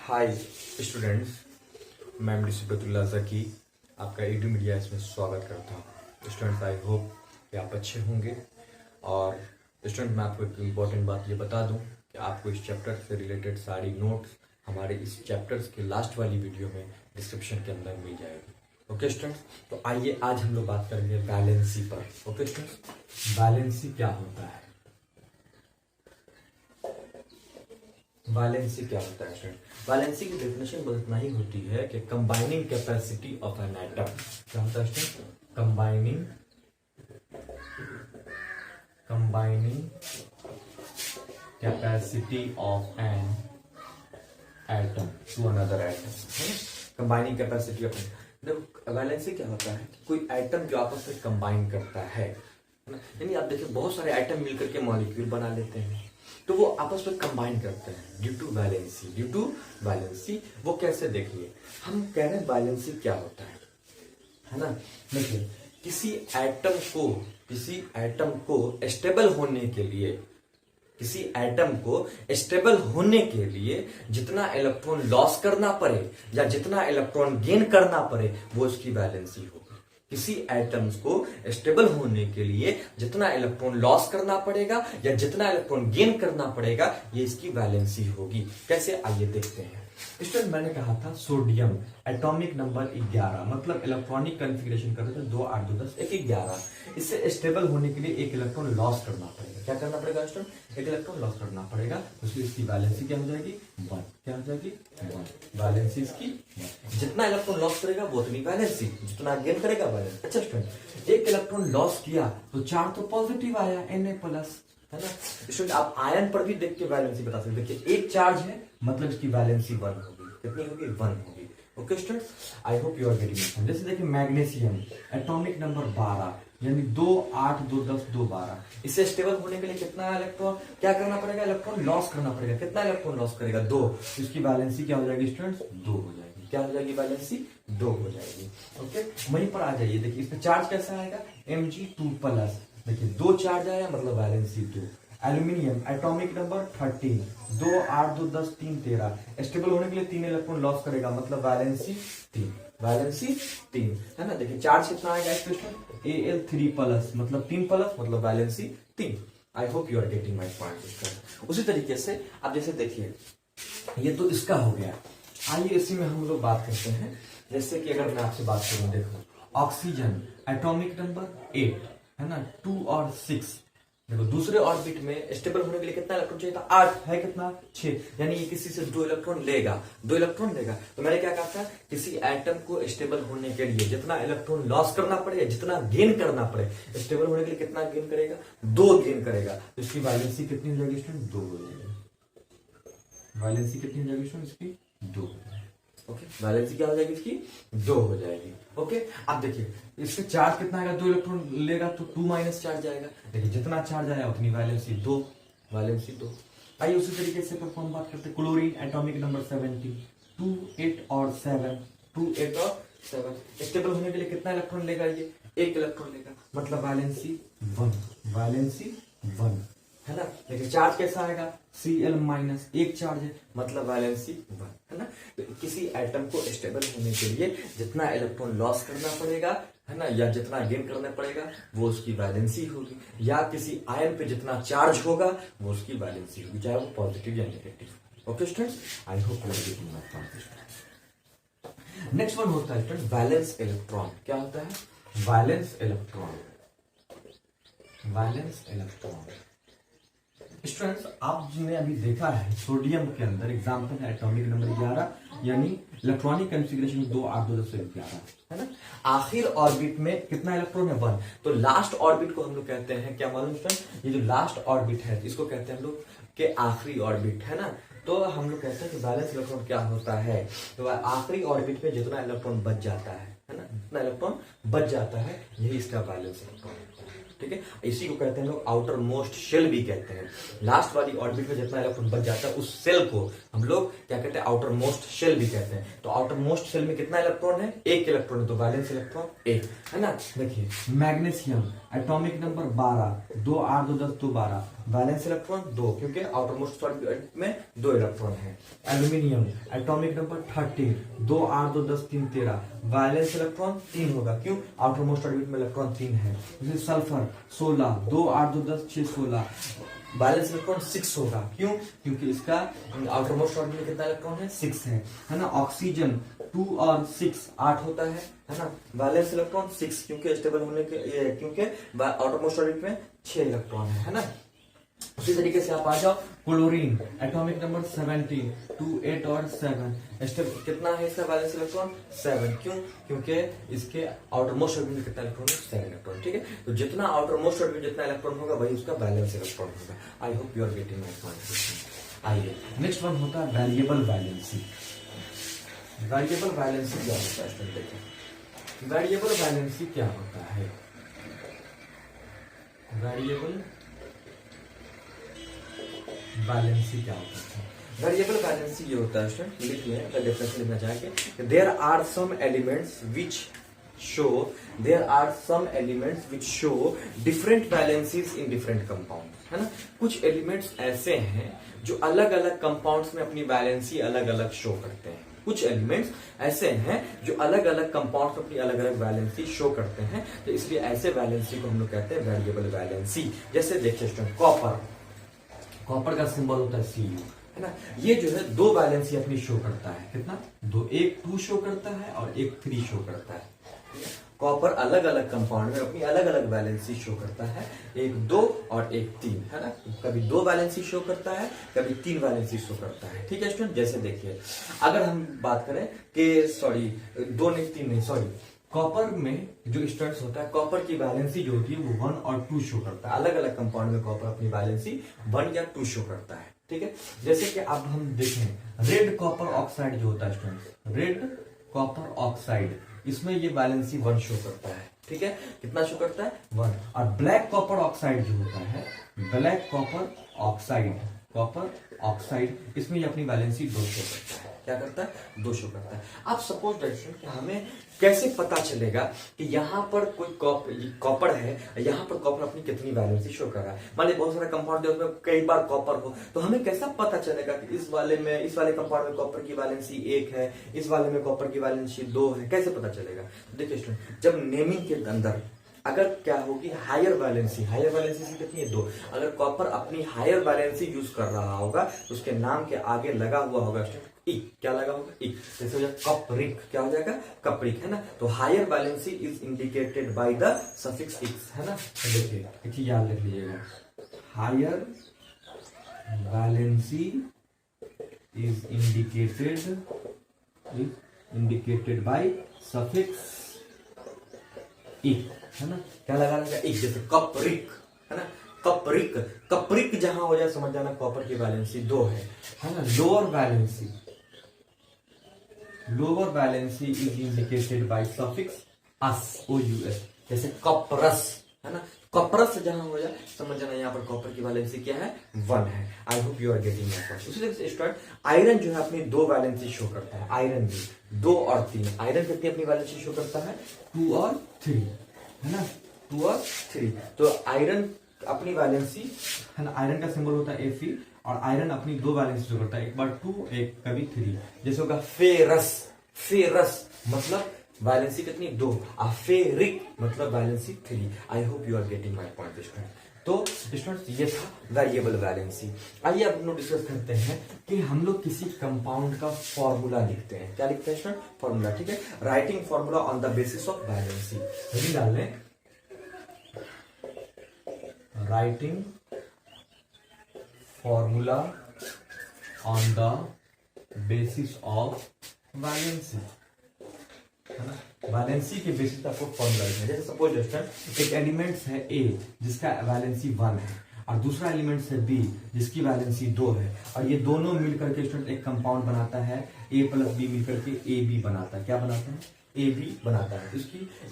Hi students, मैं सिबतुल्लाह ज़की आपका edu media इसमें स्वागत करता हूँ। स्टूडेंट्स, आई होप कि आप अच्छे होंगे। और स्टूडेंट, मैं आपको एक इम्पॉर्टेंट बात ये बता दूँ कि आपको इस चैप्टर से रिलेटेड सारी नोट्स हमारे इस चैप्टर्स के लास्ट वाली वीडियो में डिस्क्रिप्शन के अंदर मिल जाएगी। ओके स्टूडेंट्स, तो आइए आज हम लोग बात करेंगे वैलेंसी पर। ओके स्टूडेंट्स, वैलेंसी क्या होता है? वैलेंसी क्या होता है स्टूडेंट? वैलेंसी की डेफिनेशन बस इतना ही होती है कि combining capacity of an atom. क्या होता है student? Combining capacity of an atom to another atom. Combining capacity of an, देखो वैलेंसी क्या होता है? कोई एटम जो आपस में कंबाइन करता है ना, यानी आप देखिए बहुत सारे एटम मिलकर के मॉलिक्यूल बना लेते हैं, तो वो आपस में कंबाइन करते हैं ड्यू टू वैलेंसी। वो कैसे? देखिए, हम कह रहे हैं वैलेंसी क्या होता है ना। देखिए, किसी एटम को स्टेबल होने के लिए जितना इलेक्ट्रॉन लॉस करना पड़े या जितना इलेक्ट्रॉन गेन करना पड़े वो उसकी वैलेंसी होगी। किसी एटम्स को स्टेबल होने के लिए जितना इलेक्ट्रॉन लॉस करना पड़ेगा या जितना इलेक्ट्रॉन गेन करना पड़ेगा, ये इसकी वैलेंसी होगी। कैसे? आइए देखते हैं। स्टूडेंट, मैंने कहा था सोडियम एटॉमिक नंबर 11, मतलब इलेक्ट्रॉनिक कॉन्फ़िगरेशन करते थे 2 8 2 10 1 11। इससे स्टेबल होने के लिए एक इलेक्ट्रॉन लॉस करना पड़ेगा। क्या करना पड़ेगा स्टूडेंट? एक इलेक्ट्रॉन लॉस करना पड़ेगा। उसकी इसकी वैलेंसी क्या हो जाएगी? 1। क्या हो जाएगी? 1। वैलेंसी इसकी 1। जितना इलेक्ट्रॉन लॉस करेगा वो उतनी वैलेंसी, जितना गेन करेगा वैलेंसी। अच्छा स्टूडेंट, एक इलेक्ट्रॉन लॉस किया तो चार्ज तो पॉजिटिव आया, Na+, है ना। स्टूडेंट, आप आयन पर भी देख के वैलेंसी बता सकते। देखिए, एक चार्ज है मतलब इसकी वैलेंसी 1 होगी। कितनी होगी? 1 होगी। Okay student, I hope you are getting it. जैसे देखिए, मैग्नीशियम एटॉमिक नंबर 12, यानी 2 8 2 10 2 12। इससे स्टेबल होने के लिए कितना इलेक्ट्रॉन क्या करना पड़ेगा? इलेक्ट्रॉन लॉस करना पड़ेगा। कितना इलेक्ट्रॉन लॉस करेगा? 2। इसकी वैलेंसी क्या हो जाएगी स्टूडेंट्स? 2 हो जाएगी। क्या हो जाएगी? वैलेंसी 2 हो जाएगी। ओके, वहीं पर आ जाइए। देखिए, इसमें चार्ज कैसा आएगा? Mg2+। देखिए, 2 चार्ज आया मतलब valency 2। Aluminium atomic number 13, 2 8 2 10 3 13। Stable होने के लिए 3 इलेक्ट्रॉन लॉस करेगा मतलब वैलेंसी 3। वैलेंसी 3 है ना। देखिए, चार्ज कितना आएगा स्टूडेंट? Al3+, मतलब 3+, मतलब valency 3। I hope you are getting my point. उसी तरीके से आप जैसे देखिए, ये तो इसका हो गया। आइए इसी में हम लोग बात करते हैं। जैसे कि अगर मैं आपसे बात करूं, देखो ऑक्सीजन एटॉमिक नंबर 8, है ना, 2 और 6। देखो, दूसरे ऑर्बिट में स्टेबल होने के लिए कितना इलेक्ट्रॉन चाहिए था? 8 है। कितना? 6। यानी ये किसी से 2 इलेक्ट्रॉन लेगा। तो मैंने क्या कहा था? किसी एटम को स्टेबल होने के लिए जितना इलेक्ट्रॉन लॉस करना पड़े, जितना गेन करना पड़े, स्टेबल होने के लिए कितना गेन करेगा? 2 गेन करेगा। तो इसकी वैलेंसी कितनी हो जाएगी स्टूडेंट? 2 हो जाएगी। वैलेंसी कितनी हो जाएगी स्टूडेंट? इसकी 2 हो जाएगी। ओके, वैलेंसी क्या हो जाएगी इसकी? 2 हो जाएगी। ओके, अब देखिए, इससे चार्ज कितना आएगा? 2 इलेक्ट्रॉन लेगा तो 2- चार्ज आएगा। देखिए, जितना चार्ज आया उतनी वैलेंसी 2। वैलेंसी 2। आइए उसी तरीके से हम बात करते हैं क्लोरीन एटॉमिक नंबर 17, 2 8 और 7। 2 8 और 7। स्टेबल होने के लिए कितना इलेक्ट्रॉन लेगा? ये 1 इलेक्ट्रॉन लेगा, मतलब वैलेंसी 1। वैलेंसी 1 है ना। देखिए, चार्ज कैसा आएगा? Cl-, एक चार्ज है मतलब वैलेंसी 1 है ना। तो किसी एटम को स्टेबल होने के लिए जितना इलेक्ट्रॉन लॉस करना पड़ेगा, है ना, या जितना गेन करना पड़ेगा वो उसकी वैलेंसी होगी। या किसी आयन पे जितना चार्ज होगा वो उसकी वैलेंसी होगी, चाहे वो पॉजिटिव या negative. Okay students, I hope you are getting my point. Next one होता है स्टूडेंट वैलेंस इलेक्ट्रॉन। क्या होता है? Valence electron. स्टूडेंट्स, आपने अभी देखा है सोडियम के अंदर एग्जांपल है एटॉमिक नंबर 11, यानी इलेक्ट्रॉनिक कॉन्फ़िगरेशन 2 8 2 10 11 है ना। आखिर ऑर्बिट में कितना इलेक्ट्रॉन है? 1। तो लास्ट ऑर्बिट को हम लोग कहते हैं, क्या मालूम स्टूडेंट? ये जो लास्ट ऑर्बिट है इसको कहते हैं हम लोग के आखिरी ऑर्बिट, है ना। तो हम लोग कहते हैं कि बैलेंस इलेक्ट्रॉन क्या होता है? तो आखिरी ऑर्बिट में जितना इलेक्ट्रॉन बच जाता है ना, जितना इलेक्ट्रॉन बच जाता है, यही इसका बैलेंस इलेक्ट्रॉन होता है। ठीक है, इसी को कहते हैं लोग आउटर मोस्ट शेल भी कहते हैं। लास्ट वाली ऑर्बिट में जितना इलेक्ट्रॉन बच जाता है उस सेल को हम लोग क्या कहते हैं? आउटर मोस्ट शेल भी कहते हैं। तो आउटर मोस्ट शेल में कितना इलेक्ट्रॉन है? 1 इलेक्ट्रॉन है, तो वैलेंस इलेक्ट्रॉन 1 है ना। देखिए, magnesium atomic number 12, 2 8 2 10 2 12, valence electron 2, क्योंकि आउटर मोस्ट ऑर्बिट में 2 इलेक्ट्रॉन है। Aluminium atomic number 13, 2 8 2 10 3 13, valence electron 3 होगा, क्यों? आउटर मोस्ट ऑर्बिट में इलेक्ट्रॉन 3 है। जैसे सल्फर 16, 2 8 2 10 6 16, बैलेंस इलेक्ट्रॉन 6 होगा, क्यों? क्योंकि इसका आउटर मोस्ट ऑर्बिट में कितना इलेक्ट्रॉन है? 6 है ना। ऑक्सीजन 2 और 6 8 होता है ना। बैलेंस इलेक्ट्रॉन 6, क्योंकि स्टेबल होने के, क्योंकि आउटर मोस्ट ऑर्बिट में 6 इलेक्ट्रॉन है ना। उसी तरीके से आप आ जाओ क्लोरीन एटॉमिक नंबर 17, 2 8 और 7, कितना है इसका बैलेंस इलेक्ट्रॉन? 7, क्यों? क्योंकि इसके आउटर मोस्ट ऑर्बिट में कितना इलेक्ट्रॉन है? 7 इलेक्ट्रॉन, ठीक है। तो जितना आउटर मोस्ट ऑर्बिट जितना इलेक्ट्रॉन होगा वही उसका बैलेंस इलेक्ट्रॉन होगा। I hope you are getting my point. आइए नेक्स्ट वन होता है वेरिएबल वैलेंसी। वेरिएबल वैलेंसी क्या होता है इसमें देखिए। वेरिएबल वैलेंसी क्या होता है? वेरिएबल वैलेंसी क्या होता है? वेरिएबल वैलेंसी ये होता है स्टूडेंट, लिख लें अगर डेफिनेशन लिखना चाहेंगे, there are some elements which show different valencies in different compound, है ना। कुछ एलिमेंट्स ऐसे हैं जो अलग अलग कंपाउंड्स में अपनी वैलेंसी अलग अलग शो करते हैं। कुछ एलिमेंट्स ऐसे हैं जो अलग अलग कंपाउंड्स में अपनी अलग अलग वैलेंसी शो करते हैं, तो इसलिए ऐसे वैलेंसी को हम लोग कहते हैं वेरिएबल वैलेंसी। जैसे देखिए स्टूडेंट, कॉपर का सिंबल होता है Cu, है ना। ये जो है 2 वैलेंसी अपनी शो करता है, कितना? 2, एक 2 शो करता है और एक 3 शो करता है। कॉपर अलग अलग कंपाउंड में अपनी अलग अलग वैलेंसी शो करता है, एक 2 और एक 3, है ना। कभी 2 वैलेंसी शो करता है, कभी 3 वैलेंसी शो करता है, ठीक है स्टूडेंट। जैसे देखिए, अगर हम बात करें कि 2 नहीं 3 नहीं सॉरी, कॉपर में जो स्टूडेंट्स होता है, कॉपर की वैलेंसी जो होती है वो 1 और 2 शो करता है। अलग अलग कंपाउंड में कॉपर अपनी वैलेंसी 1 या 2 शो करता है, ठीक है। जैसे कि अब हम देखें रेड कॉपर ऑक्साइड जो होता है स्टूडेंट्स, रेड कॉपर ऑक्साइड, इसमें ये वैलेंसी 1 शो करता है, ठीक है। कितना शो करता है? 1। और ब्लैक कॉपर ऑक्साइड जो होता है, ब्लैक कॉपर ऑक्साइड, इसमें ये अपनी वैलेंसी 2 शो करता है। क्या करता है? 2 शो करता है। आप सपोज दैट कि हमें कैसे पता चलेगा कि यहाँ पर कोई कॉपर है, यहाँ पर कॉपर अपनी कितनी वैलेंसी शो कर रहा है? मान लीजिए बहुत सारा कंपाउंड है, उसमें कई बार कॉपर हो, तो हमें कैसा पता चलेगा कि इस वाले कंपाउंड में कॉपर की वैलेंसी 1 है, इस वाले में कॉपर की वैलेंसी 2 है? कैसे पता चलेगा? तो देखिए स्टूडेंट, जब नेमिंग के अंदर अगर क्या होगी हायर वैलेंसी से कितनी है? 2। अगर कॉपर अपनी हायर वैलेंसी यूज कर रहा होगा तो उसके नाम के आगे लगा हुआ होगा स्टूडेंट ई। क्या लगा होगा? ई। जैसे हो जाएगा कपरिक, क्या हो जाएगा? कपरिक, है ना। तो higher valency is indicated by the suffix ic, है ना। तो देखिए एक चीज याद रख लीजिएगा, higher valency is indicated by suffix ic, है ना। क्या लगा रहेगा? एक। जैसे कपरिक, है ना। कपरिक जहां हो जाए समझ जाना कॉपर की वैलेंसी 2 है ना। Lower valency is indicated by suffix us, OUS। जैसे कपरस, है ना। कपरस जहां हो जाए समझ जाना यहाँ पर कॉपर की वैलेंसी क्या है? 1 है। I hope you are getting my point. उसी तरह से स्टूडेंट, आयरन जो है अपनी 2 वैलेंसी शो करता है। आयरन भी 2 और 3। आयरन कितनी अपनी वैलेंसी शो करता है? 2 और 3, है ना। 2 और 3। तो आयरन अपनी वैलेंसी, है ना, आयरन का सिंबल होता है Fe, और आयरन अपनी 2 वैलेंसी शो करता है, एक बार 2 एक कभी 3। जैसे होगा फेरस मतलब वैलेंसी कितनी? 2। फेरिक मतलब valency 3। I hope you are getting my point student. तो स्टूडेंट्स ये था वेरिएबल वैलेंसी। आइए अब हम लोग डिस्कस करते हैं कि हम लोग किसी कंपाउंड का फॉर्मूला लिखते हैं। क्या लिखते हैं स्टूडेंट? फॉर्मूला, ठीक है। Writing formula on the basis of valency. यही डाल लें, writing formula on the basis of valency, है ना। वैलेंसी के बेसिस पे आपको फॉर्मूला लिखना है। जैसे सपोज स्टूडेंट, एक एलिमेंट्स है A जिसका वैलेंसी 1 है, और दूसरा एलिमेंट्स है B जिसकी वैलेंसी 2 है, और ये दोनों मिलकर के स्टूडेंट एक कंपाउंड बनाता है, A प्लस B मिलकर के AB बनाता है। क्या बनाता है? AB बनाता है।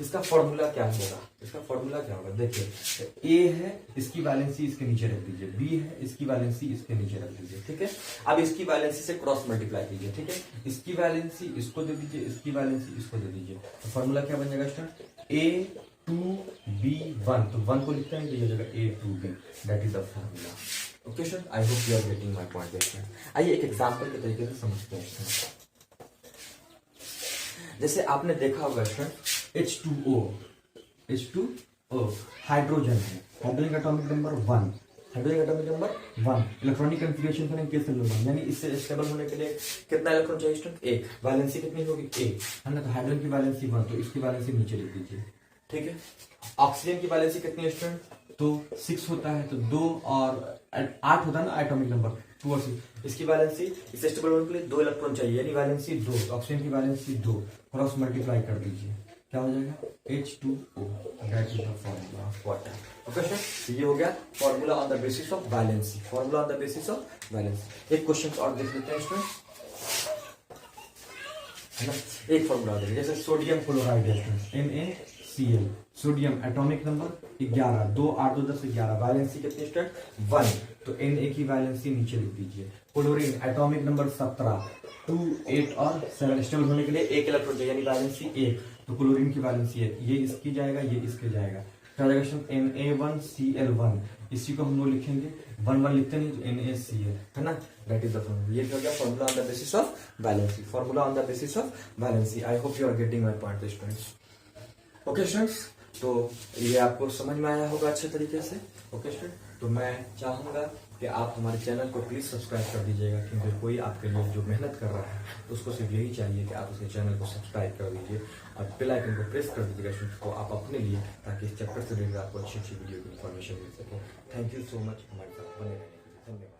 इसका फॉर्मूला क्या होगा? इसका फॉर्मूला क्या होगा? देखिए, A है, इसकी वैलेंसी इसके नीचे रख दीजिए, B है, इसकी वैलेंसी इसके नीचे रख दीजिए, ठीक है। अब इसकी वैलेंसी से क्रॉस मल्टीप्लाई कीजिए, ठीक है। इसकी वैलेंसी इसको दे दीजिए, इसकी वैलेंसी इसको दे दीजिए, तो फॉर्मूला क्या बन जाएगा स्टूडेंट? A 2B1, तो 1 को लिखते हैं तो ये जगह A2B, that is the formula. Okay sir, I hope you are getting my point student. आइए एक एग्जांपल के तरीके से समझते हैं। जैसे आपने देखा होगा स्टूडेंट H2O हाइड्रोजन है, hydrogen atomic number 1, hydrogen atomic number 1, electronic configuration करेंगे केस नंबर 1, यानी इससे स्टेबल होने के लिए कितना इलेक्ट्रॉन चाहिए स्टूडेंट? एक। वैलेंसी कितनी होगी? एक, है ना। तो हाइड्रोजन की वैलेंसी 1, तो इसकी वैलेंसी नीचे लिख दीजिए, ठीक है। ऑक्सीजन की वैलेंसी कितनी है स्टूडेंट? तो 6 होता है, तो 2 और 8 होता है ना एटॉमिक नंबर, 2 और 6। इसकी वैलेंसी, इसे स्टेबल होने के लिए 2 इलेक्ट्रॉन चाहिए, यानी वैलेंसी 2, ऑक्सीजन की वैलेंसी 2, क्रॉस मल्टीप्लाई कर दीजिए, क्या हो जाएगा? H2O, that is the formula of water. Okay sir, ये हो गया formula on the basis of valency, formula on the basis of valency. एक क्वेश्चन और देख लेते हैं इसमें, है ना। एक फॉर्मूला देखिए, जैसे सोडियम क्लोराइड है NaCl, sodium atomic number 11, 2 8 2 10 11, valency कितनी स्टूडेंट? 1, तो Na की वैलेंसी नीचे लिख दीजिए। क्लोरीन एटॉमिक नंबर 17, 2 8 और 7, स्टेबल होने के लिए एक इलेक्ट्रॉन चाहिए, यानी वैलेंसी 1, तो क्लोरीन की वैलेंसी है, ये इसकी जाएगा, ये इसके जाएगा, क्या जाएगा? Na1Cl1, इसी को हम लोग लिखेंगे, 1 1 लिखते नहीं, तो NaCl, है ना। That is the formula. ये हो गया formula on the basis of valency, formula on the basis of valency. I hope you are getting my point students. Okay students, तो ये आपको समझ में आया होगा अच्छे तरीके से। ओके स्टूडेंट, तो मैं चाहूंगा कि आप हमारे चैनल को प्लीज सब्सक्राइब कर दीजिएगा, क्योंकि कोई आपके लिए जो मेहनत कर रहा है तो उसको सिर्फ यही चाहिए कि आप उसके चैनल को सब्सक्राइब कर दीजिए और बेल आइकन को प्रेस कर दीजिएगा स्टूडेंट को आप अपने लिए, ताकि इस चैप्टर से रिलेटेड आपको अच्छी अच्छी वीडियो की इन्फॉर्मेशन मिल सके। थैंक यू सो मच हमारे साथ बने रहने के लिए। धन्यवाद।